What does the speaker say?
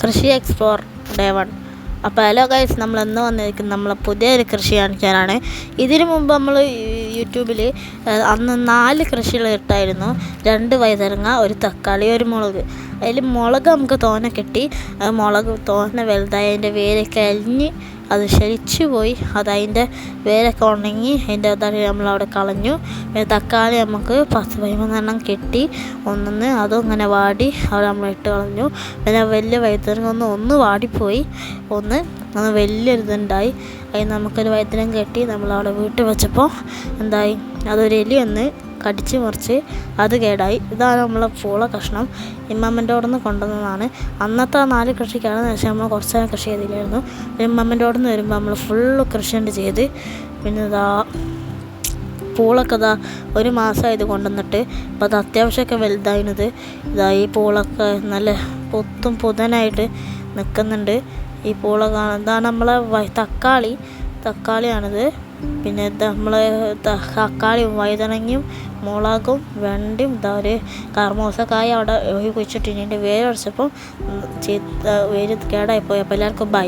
കൃഷി explore day 1. അപ്പോൾ hello guys, നമ്മൾ എന്ന് വന്നിരിക്കുന്നത് നമ്മളെ പുതിയൊരു കൃഷി കാണിക്കാനാണ്. ഇതിനു മുമ്പ് നമ്മൾ യൂട്യൂബിൽ അന്ന് 4 കൃഷികൾ ഇട്ടായിരുന്നു. 2 വഴുതനങ്ങ, 1 തക്കാളി, 1 മുളക്. അതിൽ മുളക് നമുക്ക് തോനെ കിട്ടി. മുളക് തോനെ വലുതായി അതിൻ്റെ വേരൊക്കെ അലിഞ്ഞ് അത് ശരിച്ചു പോയി. അതിൻ്റെ വേരൊക്കെ ഉണങ്ങി അതിൻ്റെ അതാണ് നമ്മളവിടെ കളഞ്ഞു. പിന്നെ തക്കാളി നമുക്ക് 10-15 കിട്ടി. അതും ഇങ്ങനെ വാടി അവിടെ നമ്മൾ ഇട്ട് കളഞ്ഞു. പിന്നെ വലിയ വഴുതനങ്ങ ഒന്ന് വാടിപ്പോയി, ഒന്ന് വലിയൊരിതുണ്ടായി. അതിന് നമുക്കൊരു വഴുതനങ്ങ കെട്ടി നമ്മളവിടെ വീട്ടിൽ വെച്ചപ്പോൾ എന്തായി, അതൊരു എലി ഒന്ന് കടിച്ച് മുറിച്ച് അത് കേടായി. ഇതാണ് നമ്മളെ പൂള കഷ്ണം. ഇമ്മമ്മൻ്റെ അവിടെ നിന്ന് കൊണ്ടുവന്നതാണ്. അന്നത്തെ 4 കൃഷിക്കാണ് ശേഷം നമ്മൾ കുറച്ച് നേരം കൃഷി ചെയ്തില്ലായിരുന്നു. ഇമ്മമ്മൻ്റെ അവിടെ നിന്ന് വരുമ്പോൾ നമ്മൾ ഫുള്ള് കൃഷി കൊണ്ട് ചെയ്ത്. പിന്നെ പൂളൊക്കെ 1 മാസം ഇത് കൊണ്ടുവന്നിട്ട് അപ്പോൾ അത് അത്യാവശ്യമൊക്കെ വലുതായിരുന്നത്. ഈ പൂളൊക്കെ നല്ല പൊത്തും പുതനായിട്ട് നിൽക്കുന്നുണ്ട്. ഈ പൂള ഇതാണ് നമ്മളെ തക്കാളിയാണിത്. പിന്നെ നമ്മൾ തക്കാളിയും വഴുതനങ്ങയും മുളകും വെണ്ടയും ഒരു കർമൂസക്കായ അവിടെ കുഴിച്ചിട്ട് ഇതിൻ്റെ വേരടിച്ചപ്പോൾ വേര് കേടായിപ്പോയി. അപ്പോൾ എല്ലാവർക്കും ബൈ.